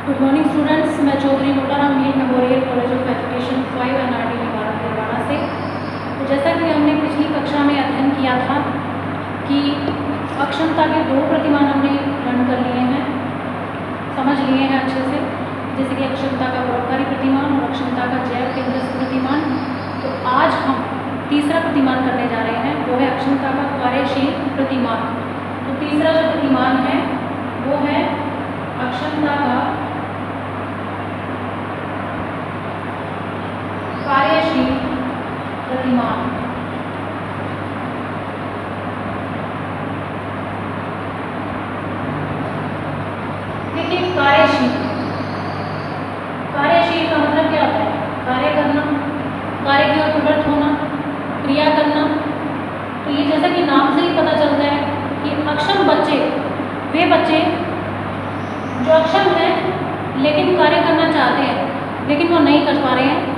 Good morning students, मैं Chaudhary Motaram Mir memorial college of education 5 NRD Bharat Haryana से। तो जैसा कि हमने पिछली कक्षा में अध्ययन किया था कि अक्षमता के दो प्रतिमान हमने लर्न कर लिए हैं, समझ लिए हैं अच्छे से, जैसे कि अक्षमता का परोपकारी प्रतिमान और अक्षमता का जैव केंद्रस्थ प्रतिमान। तो आज हम तीसरा प्रतिमान करने जा रहे हैं, वो है अक्षमता का कार्यशील प्रतिमान। तो तीसरा जो प्रतिमान है वो है अक्षमता का कार्यशील प्रतिमान। देखिए, कार्यशील का मतलब क्या होता है? कार्य करना, कार्य की ओर प्रवृत्त होना, क्रिया करना। तो ये जैसा कि नाम से ही पता चलता है कि अक्षम बच्चे वे बच्चे जो अक्षम हैं लेकिन कार्य करना चाहते हैं लेकिन वो नहीं कर पा रहे हैं,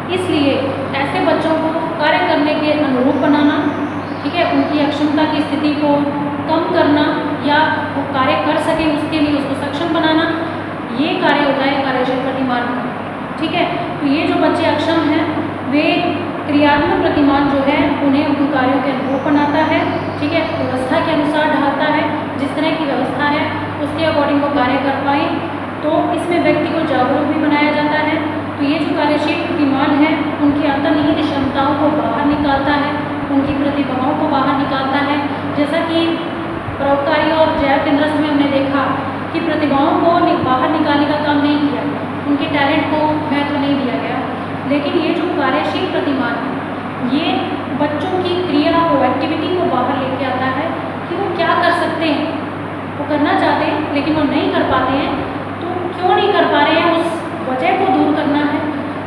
इसलिए ऐसे बच्चों को कार्य करने के अनुरूप बनाना, ठीक है, उनकी अक्षमता की स्थिति को कम करना या वो कार्य कर सके उसके लिए उसको सक्षम बनाना, ये कार्य होता है कार्यशील प्रतिमान का। ठीक है, तो ये जो बच्चे अक्षम हैं वे क्रियात्मक प्रतिमान जो है उन्हें उन कार्यों के अनुरूप बनाता है, ठीक है, व्यवस्था के अनुसार ढालता है, जिस तरह की व्यवस्था है उसके अकॉर्डिंग वो कार्य कर पाए। तो इसमें व्यक्ति को जागरूक भी बनाया जाता है। तो ये जो कार्यशील प्रतिमान है उनकी अंतर्निहित क्षमताओं को बाहर निकालता है, उनकी प्रतिभाओं को बाहर निकालता है। जैसा कि परोपकारी और जैव केंद्रस्थ में हमने देखा कि प्रतिभाओं को बाहर निकालने का काम नहीं किया, उनके टैलेंट को महत्व नहीं दिया गया। लेकिन ये जो कार्यशील प्रतिमान है ये बच्चों की क्रिया को, एक्टिविटी को बाहर लेके आता है कि वो क्या कर सकते हैं, वो करना चाहते हैं लेकिन वो नहीं कर पाते हैं। तो क्यों नहीं कर पा रहे हैं, उस वजह को दूर करना है,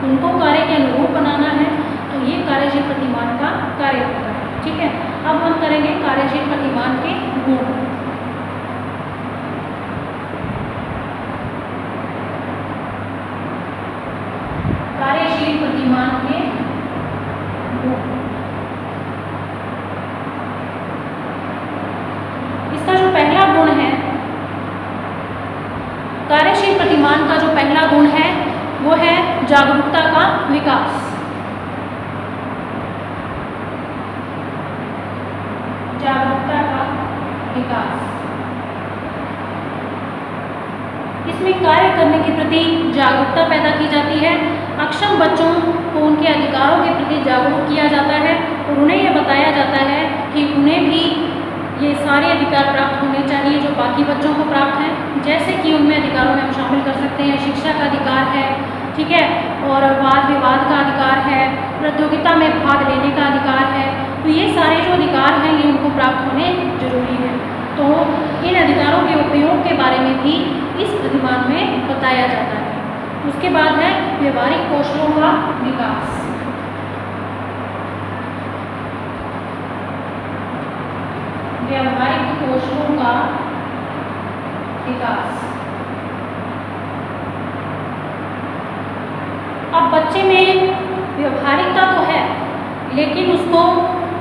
उनको कार्य के अनुरूप बनाना है। तो ये कार्यशील प्रतिमान का कार्य होता है। ठीक है, अब हम करेंगे कार्यशील प्रतिमान के गुण। कार्यशील प्रतिमान के गुण, इसका जो पहला गुण है, कार्यशील प्रतिमान का जो पहला गुण है वो है जागरूकता का विकास। जागरूकता का विकास, इसमें कार्य करने के प्रति जागरूकता पैदा की जाती है। अक्षम बच्चों को उनके अधिकारों के प्रति जागरूक किया जाता है और उन्हें यह बताया जाता है कि उन्हें भी ये सारे अधिकार प्राप्त होने चाहिए जो बाकी बच्चों को प्राप्त हैं। जैसे कि उनमें अधिकारों में हम शामिल कर सकते हैं शिक्षा का अधिकार है, ठीक है, और वाद विवाद का अधिकार है, प्रतियोगिता में भाग लेने का अधिकार है। तो ये सारे जो अधिकार हैं ये उनको प्राप्त होने जरूरी है। तो इन अधिकारों के उपयोग के बारे में भी इस प्रतिमान में बताया जाता है। उसके बाद है व्यवहारिक कौशलों का विकास। व्यवहारिक कौशलों का विकास, अब बच्चे में व्यवहारिकता तो है लेकिन उसको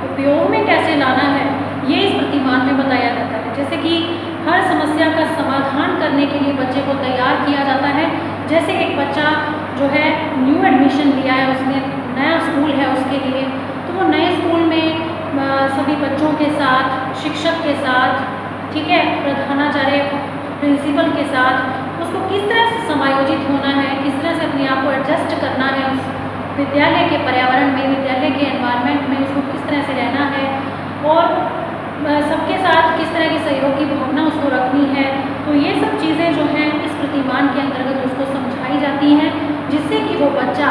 उपयोग में कैसे लाना है ये इस प्रतिमान में बताया जाता है। जैसे कि हर समस्या का समाधान करने के लिए बच्चे को तैयार किया जाता है। जैसे एक बच्चा जो है न्यू एडमिशन लिया है, उसने नया स्कूल है उसके लिए, तो वो नए स्कूल में सभी बच्चों के साथ, शिक्षक के साथ, ठीक है, प्रधानाचार्य प्रिंसिपल के साथ उसको किस तरह से समायोजित होना है, किस तरह से अपने आप को एडजस्ट करना है उस विद्यालय के पर्यावरण में, विद्यालय के एनवायरनमेंट में उसको किस तरह से रहना है और सबके साथ किस तरह की सहयोग की भावना उसको रखनी है। तो ये सब चीज़ें जो हैं इस प्रतिमान के अंतर्गत उसको समझाई जाती हैं, जिससे कि वो बच्चा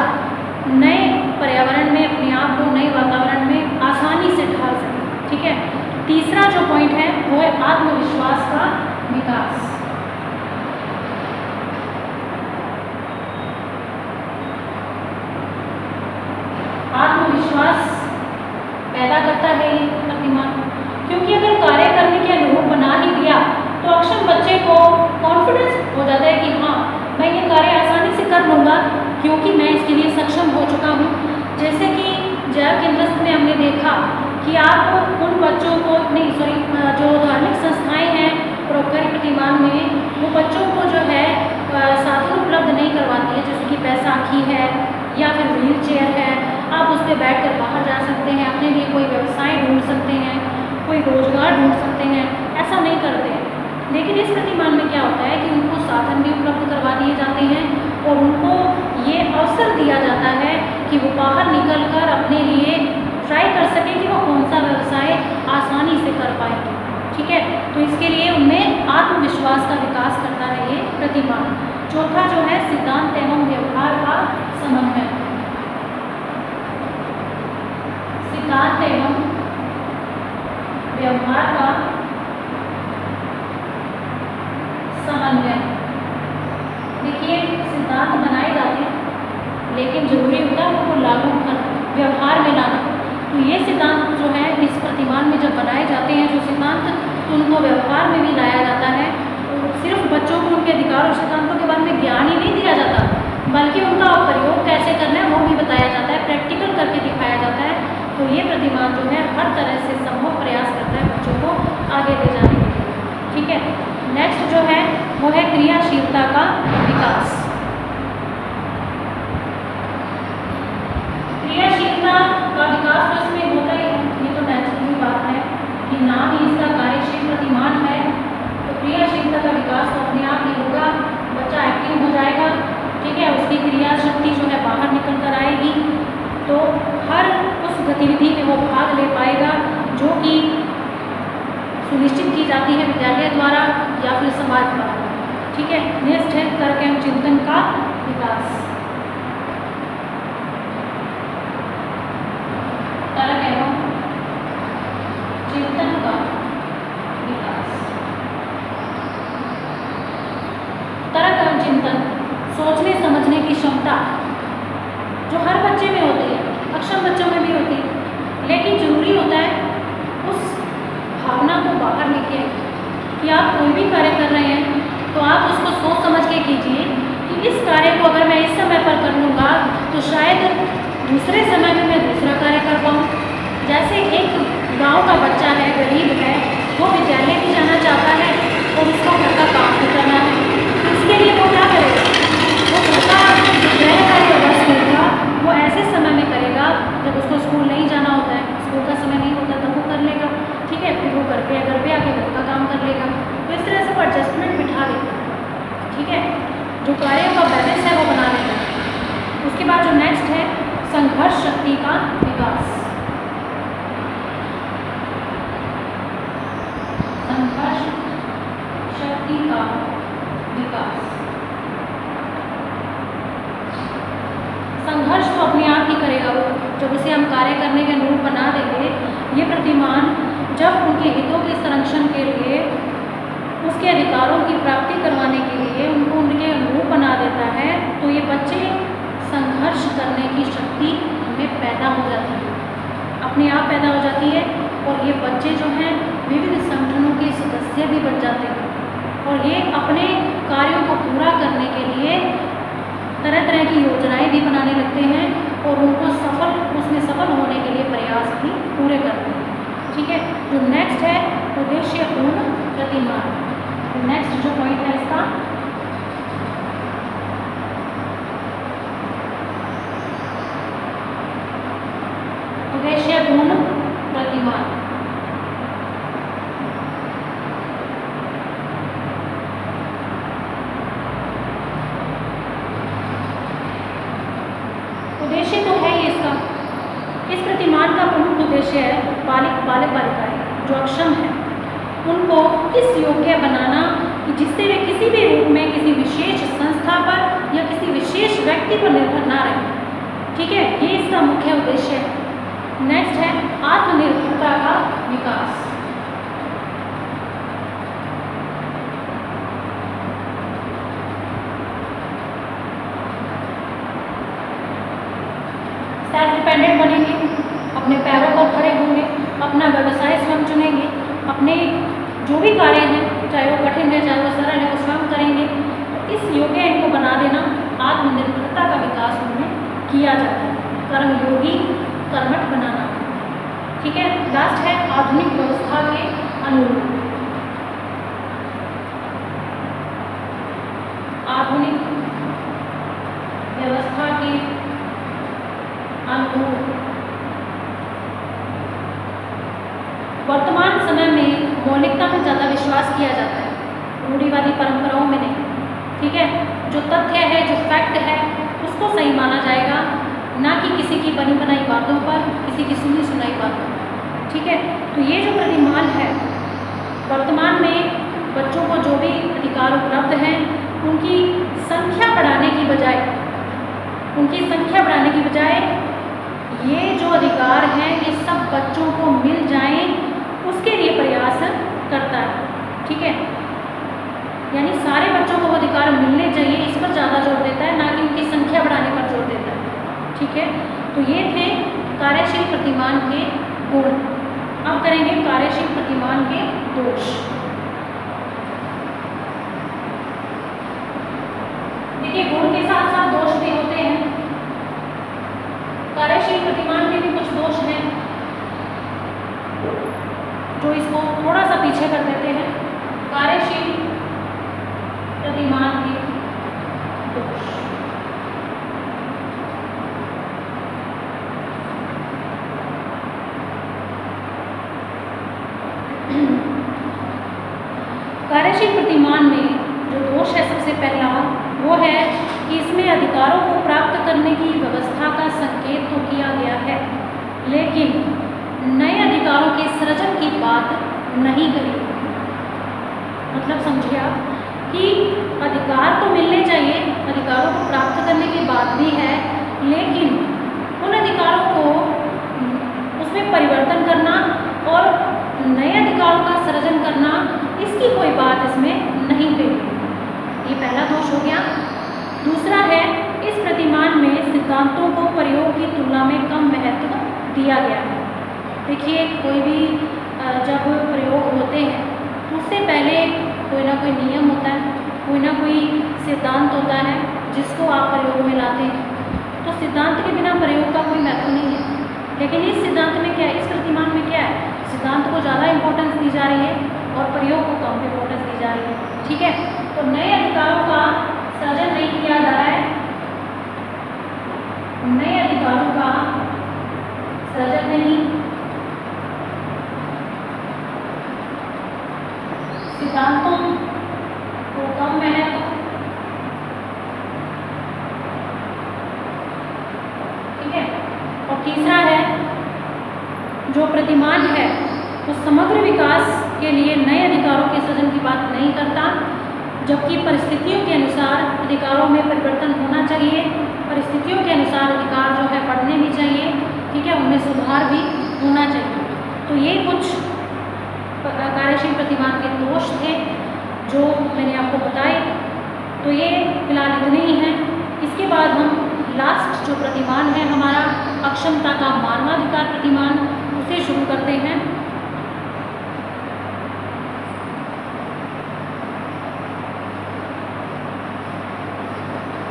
नए पर्यावरण में अपने आप को नए वातावरण में आसानी से ढाल सके। ठीक है, तीसरा जो पॉइंट है वो है आत्मविश्वास का विकास। आत्मविश्वास पैदा करता है ये प्रतिमान, क्योंकि अगर कार्य करने के अनुरूप बना ही दिया तो अक्षम बच्चे को कॉन्फिडेंस हो जाता है कि हाँ मैं ये कार्य आसानी से कर लूँगा क्योंकि मैं इसके लिए सक्षम हो चुका हूँ। जैसे कि जैव केंद्रस्थ में हमने देखा कि आप उन बच्चों को जो धार्मिक संस्थाएं हैं परोपकारी प्रतिमान में, वो बच्चों को जो है साथ सारथी है या फिर व्हील चेयर है, आप उस पर बैठ कर बाहर जा सकते हैं, अपने लिए कोई व्यवसाय ढूंढ सकते हैं, कोई रोजगार ढूंढ सकते हैं। ऐसा नहीं करते। लेकिन इस प्रतिमान में क्या होता है कि उनको साधन भी उपलब्ध करवा दिए जाते हैं और उनको ये अवसर दिया जाता है कि वो बाहर निकल कर अपने लिए ट्राई कर सकें कि वो कौन सा व्यवसाय आसानी से कर पाएंगे। ठीक है, तो इसके लिए उनमें आत्मविश्वास का विकास करता है ये प्रतिमान। चौथा जो है सिद्धांत एवं व्यवहार का समन्वय। सिद्धांत एवं व्यवहार का समन्वय। देखिए, सिद्धांत बनाए जाते हैं लेकिन जरूरी होता है उनको लागू कर व्यवहार में लाना। तो ये सिद्धांत जो है इस प्रतिमान में जब बनाए जाते हैं जो सिद्धांत, तो उनको व्यवहार में भी लाया जाता है। तो सिर्फ बच्चों को उनके अधिकार और सिद्धांतों के बारे में ज्ञान ही नहीं दिया जाता, बल्कि उनका प्रयोग कैसे करना है वो भी बताया जाता है, प्रैक्टिकल करके दिखाया जाता है। तो ये प्रतिमान जो है हर तरह से संभव प्रयास करता है बच्चों को आगे ले जाने के लिए। ठीक है, नेक्स्ट जो है वो है क्रियाशीलता का विकास। क्रियाशीलता का विकास तो इसमें होता ही है, ये तो नेचुरल बात है कि नाम ही इसका कार्यशील प्रतिमान है। तो क्रियाशीलता का विकास तो अपने आप ही होगा, बच्चा एक्टिव हो जाएगा। ठीक है, उसकी क्रिया शक्ति जो है बाहर निकल कर आएगी, तो हर उस गतिविधि में वो भाग ले पाएगा जो कि सुनिश्चित की जाती है विद्यालय द्वारा या फिर समाज द्वारा। ठीक है, नेक्स्ट है तर्क एवं चिंतन का विकास। तर्क एवं चिंतन का विकास। तर्क एवं चिंतन, सोचने समझने की क्षमता जो हर बच्चे में होती है, अक्षम बच्चों में भी होती है, लेकिन जरूरी होता है उस भावना को बाहर लेके आइए कि आप कोई भी कार्य कर रहे हैं तो आप उसको सोच समझ के कीजिए कि इस कार्य को अगर मैं इस समय पर कर लूँगा तो शायद दूसरे समय में मैं दूसरा कार्य कर पाऊँ। जैसे एक गांव का बच्चा है, गरीब है, वो विद्यालय भी जाना चाहता है और उसका घर का काम भी करना है, तो इसके लिए वो क्या करेगा, वो घर का गृह कार्य होगा स्कूल का, वो ऐसे समय में करेगा जब उसको स्कूल नहीं जाना होता है, स्कूल का समय नहीं होता तब वो कर लेगा। ठीक है, फिर वो घर पे आके घर का काम कर लेगा। तो इस तरह से वो एडजस्टमेंट बिठा लेगा। ठीक है, जो कार्यों का बैलेंस है वो बना लेगा। उसके बाद जो नेक्स्ट है संघर्ष शक्ति का विकास। संघर्ष शक्ति का विकास। संघर्ष तो अपने आप ही करेगा वो, जब उसे हम कार्य करने के अनुरूप बना देंगे। ये प्रतिमान जब उनके हितों के संरक्षण के लिए, उसके अधिकारों की प्राप्ति करवाने के लिए उनको उनके अनुरूप बना देता है, तो ये बच्चे संघर्ष करने की शक्ति उनमें पैदा हो जाती है, अपने आप पैदा हो जाती है। और ये बच्चे जो हैं विविध संगठनों के सदस्य भी बन जाते हैं और ये अपने कार्यों को पूरा करने के लिए तरह तरह की योजनाएं भी बनाने लगते हैं और उनको उसमें सफल होने के लिए प्रयास भी पूरे करते हैं। ठीक है, जो नेक्स्ट है उद्देश्यपूर्ण प्रतिमान। तो नेक्स्ट जो पॉइंट है इसका उद्देश्यपूर्ण प्रतिमान। उद्देश्य तो है ही इसका। इस प्रतिमान का प्रमुख उद्देश्य है बालक बालिकाएं जो अक्षम है उनको इस योग्य बनाना कि जिससे वे किसी भी रूप में किसी विशेष संस्था पर या किसी विशेष व्यक्ति पर निर्भर ना रहे। ठीक है, ये इसका मुख्य उद्देश्य है। नेक्स्ट है आत्मनिर्भरता का विकास। सेल्फ डिपेंडेंट बनेंगे, अपने पैरों पर खड़े होंगे, अपना व्यवसाय स्वयं चुनेंगे, अपने जो भी कार्य हैं चाहे वो कठिन है चाहे वो सरल है वो स्वयं करेंगे। तो इस योग्य इनको बना देना, आत्मनिर्भरता का विकास उनमें किया जाता है, कर्मयोगी कर्मठ बनाना। ठीक है, लास्ट है आधुनिक व्यवस्था के अनुरूप। आधुनिक व्यवस्था के मान्यता पर ज़्यादा विश्वास किया जाता है, रूढ़िवादी परंपराओं में नहीं। ठीक है, जो तथ्य है, जो फैक्ट है, उसको सही माना जाएगा, ना कि किसी की बनी बनाई बातों पर, किसी की सुनी सुनाई बातों पर। ठीक है, तो ये जो प्रतिमान है, वर्तमान में बच्चों को जो भी अधिकार उपलब्ध हैं, उनकी संख्या बढ़ाने की बजाय ये जो अधिकार हैं ये सब बच्चों को मिल जाएं, उसके लिए प्रयास करता है। ठीक है, यानी सारे बच्चों को वो अधिकार मिलने चाहिए, इस पर ज़्यादा जोर देता है, ना कि उनकी संख्या बढ़ाने पर जोर देता है। ठीक है, तो ये थे कार्यशील प्रतिमान के गुण। अब करेंगे कार्यशील प्रतिमान के दोष। देखिए, गुण के साथ साथ दोष भी होते हैं। कार्यशील प्रतिमान के भी कुछ दोष हैं जो इसको थोड़ा सा पीछे कर देते हैं। कार्यशील प्रतिमान के दोष। कार्यशील प्रतिमान में जो दोष है, सबसे पहला वो है कि इसमें अधिकारों को प्राप्त करने की व्यवस्था का संकेत तो किया गया है, लेकिन नए अधिकारों के सृजन की बात नहीं करी। मतलब समझिए आप कि अधिकार तो मिलने चाहिए, अधिकारों को प्राप्त करने की बात भी है, लेकिन उन अधिकारों को उसमें परिवर्तन करना और नए अधिकारों का सृजन करना, इसकी कोई बात इसमें नहीं कही। ये पहला दोष हो गया। दूसरा है, इस प्रतिमान में सिद्धांतों को प्रयोग की तुलना में कम महत्व दिया गया है। देखिए, कोई भी जब प्रयोग होते हैं तो उससे पहले कोई ना कोई नियम होता है, कोई ना कोई सिद्धांत होता है जिसको आप प्रयोग में लाते हैं। तो सिद्धांत के बिना प्रयोग का कोई महत्व नहीं है। लेकिन इस सिद्धांत में क्या है, इस प्रतिमान में क्या है, सिद्धांत को ज़्यादा इंपॉर्टेंस दी जा रही है और प्रयोग को कम इंपॉर्टेंस दी जा रही है। ठीक है, तो नए अधिकारों का सृजन नहीं किया जा रहा है, नए अधिकारों का सृजन नहीं, सिद्धांतों को कम महत्व। ठीक है, और तीसरा है, जो प्रतिमान है वो समग्र विकास के लिए नए अधिकारों के सृजन की बात नहीं करता, जबकि परिस्थितियों के अनुसार अधिकारों में परिवर्तन होना चाहिए, परिस्थितियों के अनुसार अधिकार जो है बढ़ने भी चाहिए। ठीक है, उनमें सुधार भी होना चाहिए। तो ये कुछ कार्यशील प्रतिमान के दोष थे जो मैंने आपको बताए। तो ये फिलहाल इतने ही हैं। इसके बाद हम लास्ट जो प्रतिमान है हमारा, अक्षमता का मानवाधिकार प्रतिमान, उसे शुरू करते हैं।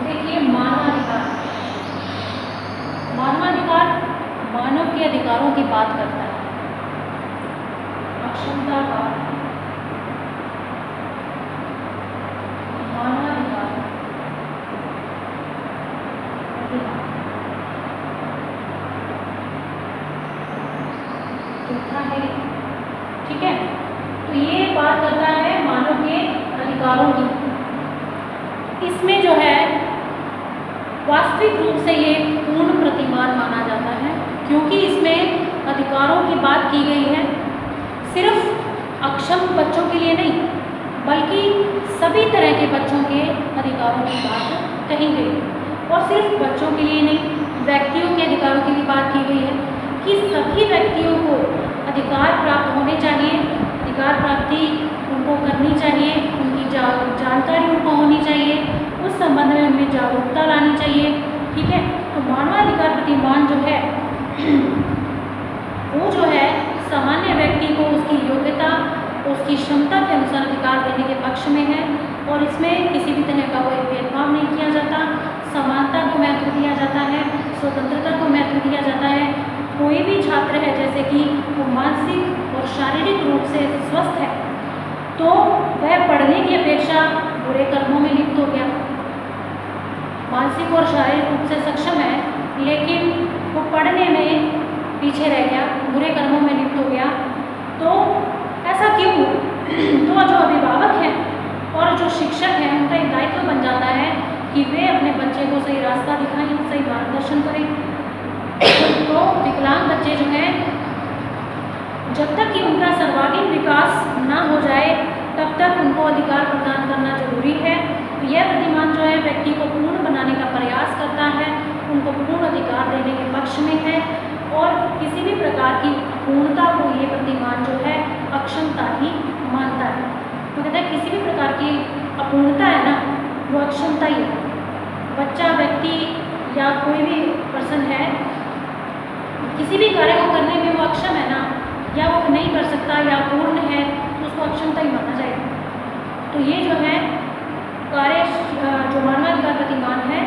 देखिए, मानवाधिकार मानव के अधिकारों की बात करता है। अक्षमता का मानवाधिकार चौथा है। ठीक है, तो ये बात करता है मानव के अधिकारों की। इसमें जो है वास्तविक रूप से ये पूर्ण प्रतिमान माना जाता है, क्योंकि इसमें अधिकारों की बात की गई है सिर्फ अक्षम बच्चों के लिए नहीं, बल्कि सभी तरह के बच्चों के अधिकारों की बात कही गई है। और सिर्फ बच्चों के लिए नहीं, व्यक्तियों के अधिकारों की भी बात की गई है कि सभी व्यक्तियों को अधिकार प्राप्त होने चाहिए, अधिकार प्राप्ति उनको करनी चाहिए, उनकी जानकारी उनको होनी चाहिए, उस संबंध में उनमें जागरूकता लानी चाहिए। ठीक है, तो मानवाधिकार प्रतिमान जो है वो जो है सामान्य व्यक्ति को उसकी योग्यता, उसकी क्षमता के अनुसार अधिकार देने के पक्ष में है, और इसमें किसी भी तरह का कोई भेदभाव नहीं किया जाता, समानता को महत्व दिया जाता है, स्वतंत्रता को महत्व दिया जाता है। कोई भी छात्र है जैसे कि वो मानसिक और शारीरिक रूप से स्वस्थ है, तो वह पढ़ने की अपेक्षा बुरे कर्मों में लिप्त हो गया। मानसिक और शारीरिक रूप से सक्षम है, लेकिन वो पढ़ने में पीछे रह गया, बुरे कर्मों में लिप्त हो गया। तो ऐसा क्यों? जब तक कि उनका सर्वांगीण विकास ना हो जाए तब तक उनको अधिकार प्रदान करना जरूरी है। तो यह प्रतिमान जो है व्यक्ति को पूर्ण बनाने का प्रयास करता है, उनको पूर्ण अधिकार देने के पक्ष में है और किसी भी प्रकार की अपूर्णता को ये प्रतिमान जो है अक्षमता ही मानता है। तो कहते हैं किसी भी प्रकार की अपूर्णता है ना, वो अक्षमता ही है। बच्चा, व्यक्ति या कोई भी पर्सन है, किसी भी कार्य को करने में वो अक्षम है ना, या वो नहीं कर सकता या अपूर्ण है, तो उसको अक्षमता ही माना जाएगा। तो ये जो है कार्य जो मानवाधिकार प्रतिमान है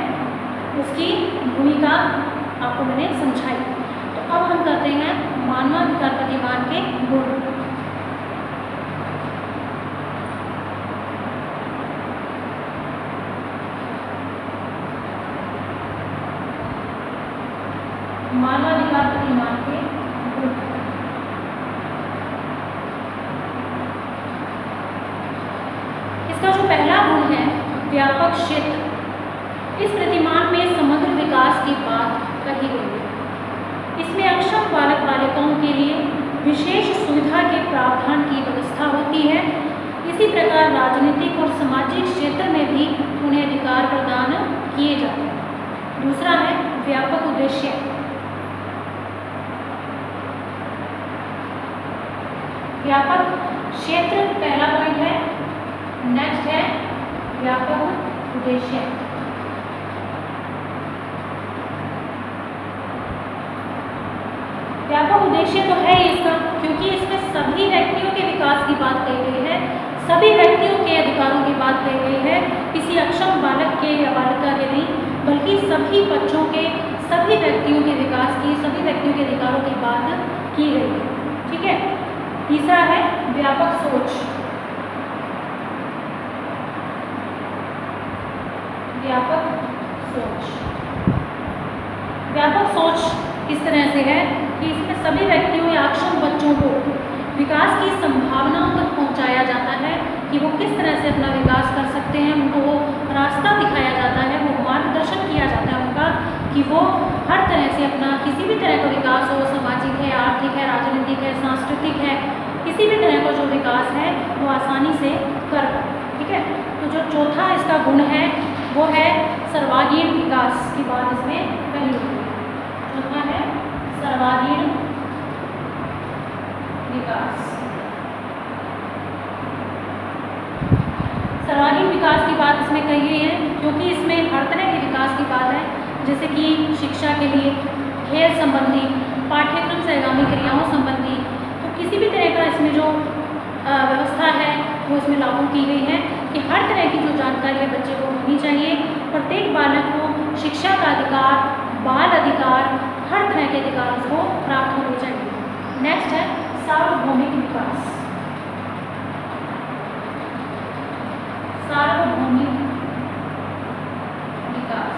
उसकी भूमिका आपको मैंने समझाई। तो अब हम करते हैं मानवाधिकार प्रतिमान के गुण। मानवाधिकार प्रतिमान के गुण। इसका जो पहला गुण है व्यापक क्षेत्र। इस प्रतिमान में समग्र विकास की बात कही गई है। इसमें अक्षम बालक बालिकाओं के लिए विशेष सुविधा के प्रावधान की व्यवस्था होती है। इसी प्रकार राजनीतिक और सामाजिक क्षेत्र में भी उन्हें अधिकार प्रदान किए जाते हैं। दूसरा है व्यापक उद्देश्य। व्यापक क्षेत्र पहला पॉइंट है। नेक्स्ट है व्यापक उद्देश्य। व्यापक उद्देश्य तो है इसका, क्योंकि इसमें सभी व्यक्तियों के विकास की बात कही गई है, सभी व्यक्तियों के अधिकारों की बात कही गई है। किसी अक्षम बालक के या बालिका के नहीं, बल्कि सभी बच्चों के, सभी व्यक्तियों के विकास की, सभी व्यक्तियों के अधिकारों की बात की गई है। ठीक है। तीसरा है व्यापक सोच। व्यापक सोच। व्यापक सोच इस तरह से है कि इसमें सभी व्यक्तियों या अक्षम बच्चों को विकास की संभावनाओं तक पहुंचाया जाता है कि वो किस तरह से अपना विकास कर सकते हैं। उनको वो रास्ता दिखाया जाता है, वो मार्गदर्शन किया जाता है उनका, कि वो हर तरह से अपना किसी भी तरह का विकास हो, सामाजिक है, आर्थिक है, राजनीतिक है, सांस्कृतिक है, किसी भी तरह का जो विकास है वो आसानी से कर पाए। ठीक है। तो जो चौथा इसका गुण है वो है सर्वांगीण विकास की बात इसमें कही हुई है। चौथा है सर्वांगीण विकास। सर्वांगीण विकास की बात इसमें कही गई है क्योंकि इसमें हर तरह के विकास की बात है, जैसे कि शिक्षा के लिए, खेल संबंधी, पाठ्यक्रम से आगामी क्रियाओं संबंधी। तो किसी भी तरह का इसमें जो व्यवस्था है वो इसमें लागू की गई है कि हर तरह की जो जानकारी है बच्चे को होनी चाहिए। प्रत्येक बालक को शिक्षा का अधिकार, बाल अधिकार, हर तरह के अधिकार उसको प्राप्त होने चाहिए। नेक्स्ट है सार्वभौमिक विकास। सार्वभौमिक विकास।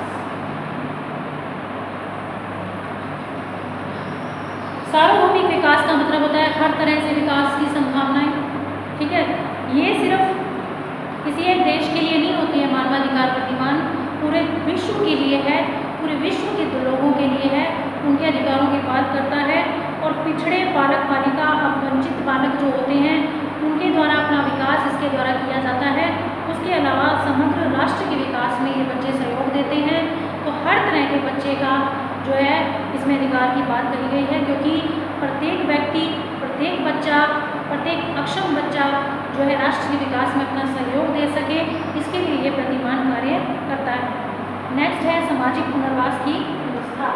सार्वभौमिक विकास का मतलब होता है हर तरह से विकास की संभावनाएं। ठीक है। ये सिर्फ किसी एक देश के लिए नहीं होती है मानवाधिकार प्रतिमान, पूरे विश्व के लिए है, पूरे विश्व के लोगों के लिए है, उनके अधिकारों की बात करता है। और पिछड़े बालक बालिका, वंचित बालक जो होते हैं उनके द्वारा अपना विकास इसके द्वारा किया जाता है। उसके अलावा समग्र राष्ट्र के विकास में ये बच्चे सहयोग देते हैं। तो हर तरह के बच्चे का जो है इसमें अधिकार की बात कही गई है, क्योंकि प्रत्येक व्यक्ति, प्रत्येक बच्चा, प्रत्येक अक्षम बच्चा जो है राष्ट्र के विकास में अपना सहयोग दे सके, इसके लिए ये प्रतिमान कार्य करता है। नेक्स्ट है सामाजिक पुनर्वास की व्यवस्था।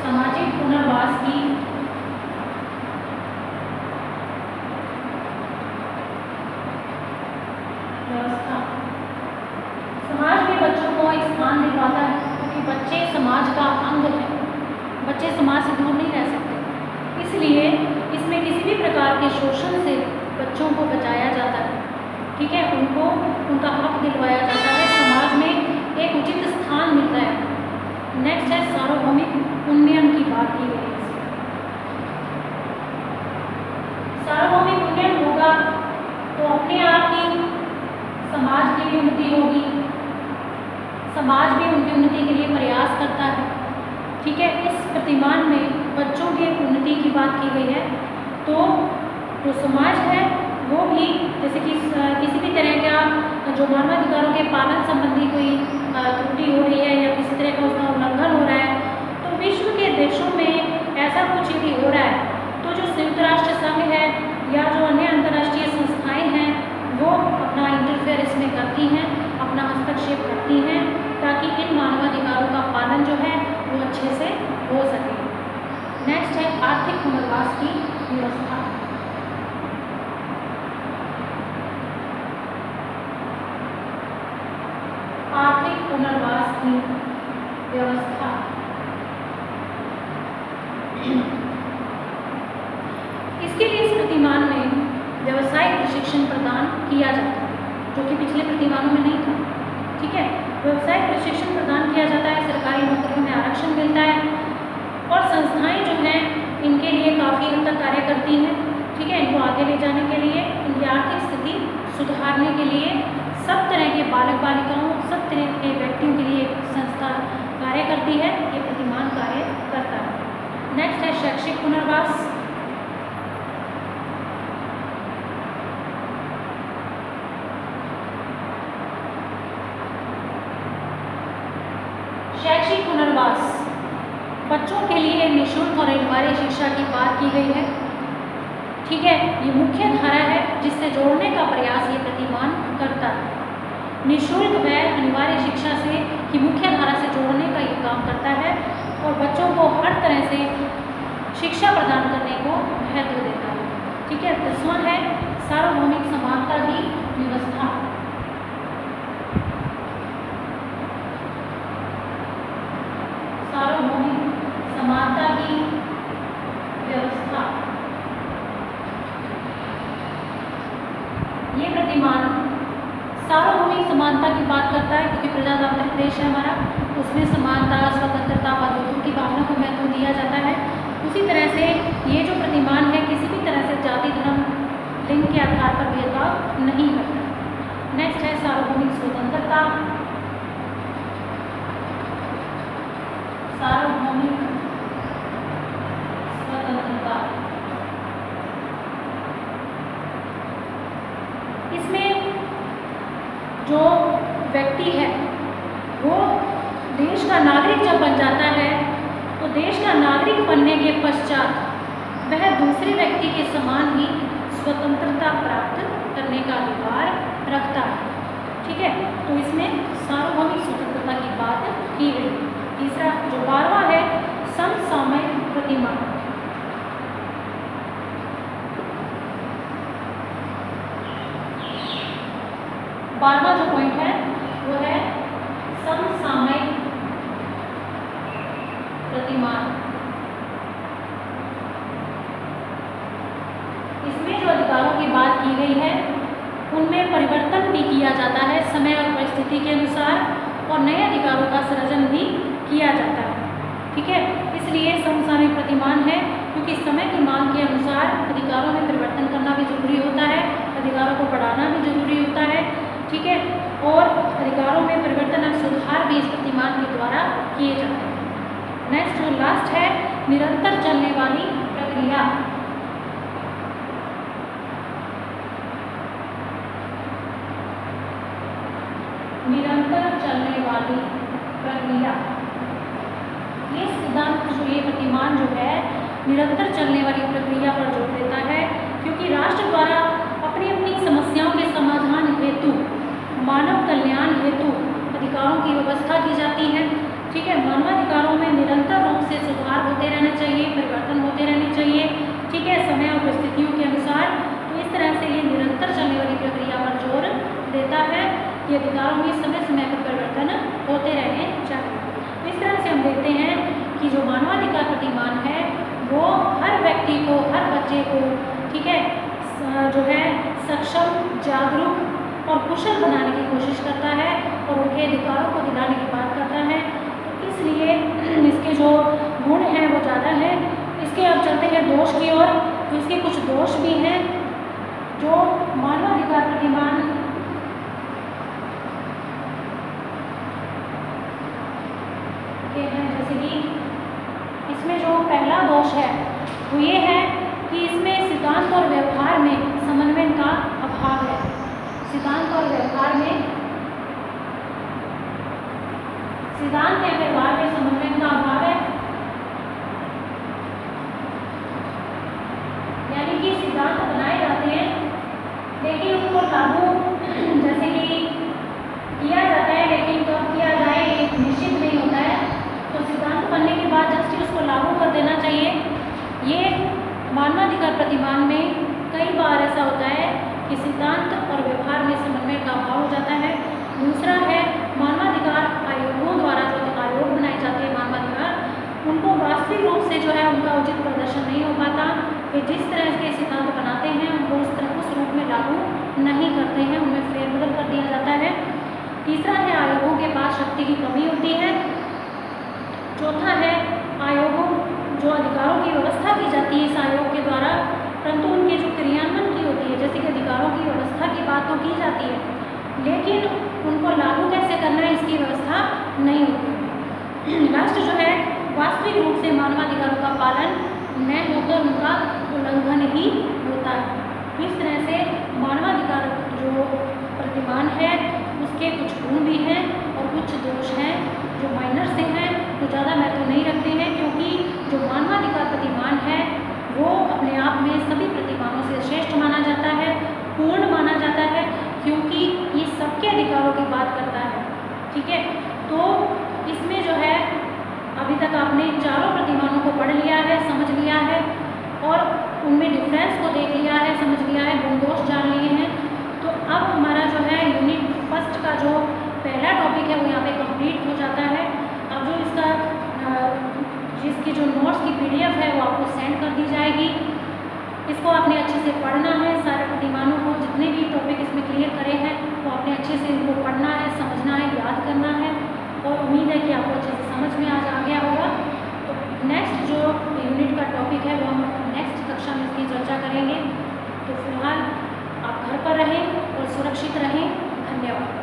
सामाजिक पुनर्वास की व्यवस्था समाज में बच्चों को एक स्थान दिलवाता है, क्योंकि बच्चे समाज का अंग है, बच्चे समाज से दूर नहीं रह सकते। इसलिए इसमें किसी भी प्रकार के शोषण से बच्चों को बचाया जाता है। ठीक है। उनको उनका हक दिलवाया जाता है, समाज में एक उचित स्थान मिलता है। नेक्स्ट है सार्वभौमिक उन्नयन की बात की गई है। सार्वभौमिक उन्नयन होगा तो अपने आप ही समाज की भी उन्नति होगी, समाज समाज भी उनकी उन्नति के लिए प्रयास करता है। ठीक है, इस प्रतिमान में बच्चों की उन्नति की बात की गई है। तो जो समाज है वो भी जैसे कि किसी भी तरह का जो मानवाधिकारों के पालन संबंधी कोई त्रुटि हो रही है या किसी तरह का उसका उल्लंघन हो रहा है, तो विश्व के देशों में ऐसा कुछ यदि हो रहा है तो जो संयुक्त राष्ट्र संघ है या जो अन्य अंतर्राष्ट्रीय संस्थाएं हैं वो अपना इंटरफेयर इसमें करती हैं, अपना हस्तक्षेप करती हैं, ताकि इन मानवाधिकारों का पालन जो है वो अच्छे से हो सके। नेक्स्ट है आर्थिक पुनर्वास की व्यवस्था। आर्थिक पुनर्वास की व्यवस्था इसके लिए इस प्रतिमान में व्यवसायिक प्रशिक्षण प्रदान किया जाता है, जो कि पिछले प्रतिमानों में नहीं था। ठीक है, व्यवसायिक प्रशिक्षण प्रदान किया जाता है, सरकारी नौकरियों में आरक्षण मिलता है और संस्थाएं जो हैं इनके लिए काफ़ी हद तक कार्य करती हैं। ठीक है, इनको आगे ले जाने के लिए, इनकी आर्थिक स्थिति सुधारने के लिए सब तरह के बालक बालिकाओं, सब तरह के व्यक्तियों के लिए संस्था कार्य करती है, ये प्रतिमान कार्य करता है। नेक्स्ट है शैक्षिक पुनर्वास। शैक्षिक पुनर्वास बच्चों के लिए निःशुल्क और अनिवार्य शिक्षा की बात की गई है। ठीक है, ये मुख्य धारा है जिससे जोड़ने का प्रयास ये प्रतिमान करता है। निःशुल्क व अनिवार्य शिक्षा से की मुख्य धारा से जोड़ने का ये काम करता है और बच्चों को हर तरह से शिक्षा प्रदान करने को महत्व देता है। ठीक है, 10वां है सार्वभौमिक समानता की व्यवस्था। सार्वभौमिक समानता की व्यवस्था, ये प्रतिमान सार्वभौमिक समानता की बात करता है क्योंकि प्रजातांत्रिक देश है हमारा, उसमें समानता, स्वतंत्रता, बंधुत्व की भावना को महत्व दिया जाता है। उसी तरह से ये जो प्रतिमान है किसी भी तरह से जाति, धर्म, लिंग के आधार पर भेदभाव नहीं करता। नेक्स्ट है सार्वभौमिक स्वतंत्रता। सार्वभौमिक स्वतंत्रता, इसमें जो व्यक्ति है वो देश का नागरिक जब बन जाता है तो देश का नागरिक बनने के पश्चात वह दूसरे व्यक्ति के समान ही स्वतंत्रता प्राप्त करने का अधिकार रखता है। ठीक है, तो इसमें सार्वभौमिक स्वतंत्रता की बात की गई। तीसरा जो 12वां है समसामयिक प्रतिमान। 12वां जो पॉइंट है वो है समसामयिक प्रतिमान। इसमें जो अधिकारों की बात की गई है उनमें परिवर्तन भी किया जाता है समय और परिस्थिति के अनुसार और नए अधिकारों का सृजन भी किया जाता है। ठीक है, इसलिए समसामयिक प्रतिमान है क्योंकि समय की मांग के अनुसार अधिकारों में परिवर्तन करना भी जरूरी होता है, अधिकारों को बढ़ाना भी जरूरी होता है। ठीक है, और अधिकारों में परिवर्तन और सुधार भी इस प्रतिमान के द्वारा किए जाते हैं। नेक्स्ट जो लास्ट है निरंतर चलने वाली प्रक्रिया। निरंतर चलने वाली प्रक्रिया, ये सिद्धांत जो ये प्रतिमान जो है निरंतर चलने वाली प्रक्रिया पर जोर देता है क्योंकि राष्ट्र द्वारा अपनी अपनी समस्याओं के समाधान हेतु, मानव कल्याण हेतु अधिकारों की व्यवस्था की जाती है। ठीक है, मानवाधिकारों में निरंतर रूप से सुधार होते रहना चाहिए, परिवर्तन होते रहने चाहिए। ठीक है, समय और परिस्थितियों के अनुसार। तो इस तरह से ये निरंतर चलने वाली प्रक्रिया पर जोर देता है कि अधिकारों में समय समय पर परिवर्तन होते रहने चाहिए। इस तरह से हम देखते हैं कि जो मानवाधिकार प्रतिमान है वो हर व्यक्ति को, हर बच्चे को, ठीक है, जो है सक्षम, जागरूक और कुशल बनाने की कोशिश करता है और उनके अधिकारों को दिलाने की बात करता है। तो इसलिए इसके जो गुण हैं वो ज़्यादा हैं। इसके अब चलते हैं दोष की ओर। तो इसके कुछ दोष भी हैं जो मानवाधिकार प्रतिमान आपके हैं। जैसे कि इसमें जो पहला दोष है वो ये है कि इसमें सिद्धांत और व्यवहार में समन्वय का अभाव है। सिद्धांत और व्यवहार में समन्वय का अभाव है। यानी कि सिद्धांत बनाए जाते हैं लेकिन उनको लागू जैसे कि किया जाता है, लेकिन कब किया जाए ये निश्चित नहीं होता है। तो सिद्धांत बनने के बाद जस्ट उसको लागू कर देना चाहिए। ये मानवाधिकार प्रतिमान में कई बार ऐसा होता है कि सिद्धांत और व्यवहार में समन्वय का अभाव हो जाता है। दूसरा है मानवाधिकार आयोगों द्वारा जो आयोग बनाए जाते हैं मानवाधिकार, उनको वास्तविक रूप से जो है उनका उचित प्रदर्शन नहीं हो पाता। वे जिस तरह के सिद्धांत बनाते हैं उनको उस रूप में लागू नहीं करते हैं, उनमें फेरबदल कर दिया जाता है। तीसरा है आयोगों के पास शक्ति की कमी होती है। चौथा है आयोगों जो अधिकारों की व्यवस्था की जाती है इस आयोग के द्वारा, परंतु उनके जो क्रियान्वयन की होती है, जैसे कि अधिकारों की व्यवस्था की बात तो की जाती है लेकिन उनको लागू कैसे करना है इसकी व्यवस्था नहीं होती। लास्ट जो है वास्तविक रूप से मानवाधिकारों का पालन न होकर उनका उल्लंघन ही होता है। इस तरह से मानवाधिकार जो प्रतिमान है उसके कुछ गुण भी हैं और कुछ दोष हैं जो माइनर से हैं, तो ज़्यादा महत्व नहीं रखते हैं, क्योंकि जो मानवाधिकार प्रतिमान है वो अपने आप में सभी प्रतिमानों से श्रेष्ठ माना जाता है, पूर्ण माना जाता है, क्योंकि ये सबके अधिकारों की बात करता है। ठीक है, तो इसमें जो है अभी तक आपने चारों प्रतिमानों को पढ़ लिया है, समझ लिया है और उनमें डिफरेंस को देख लिया है, समझ लिया है, गुण दोष जान लिए हैं। तो अब हमारा जो है यूनिट फर्स्ट का जो पहला टॉपिक है वो यहाँ पे कंप्लीट हो जाता है। अब जो इसका जिसकी जो नोट्स की PDF है वो आपको सेंड कर दी जाएगी। इसको आपने अच्छे से पढ़ना है, सारे प्रतिमानों को जितने भी टॉपिक इसमें क्लियर करे हैं वो आपने अच्छे से इनको पढ़ना है, समझना है, याद करना है और उम्मीद है कि आपको अच्छे से समझ में आज आ गया होगा। तो नेक्स्ट जो यूनिट का टॉपिक है वो हम नेक्स्ट कक्षा में इसकी चर्चा करेंगे। तो फिलहाल आप घर पर रहें और सुरक्षित रहें। धन्यवाद।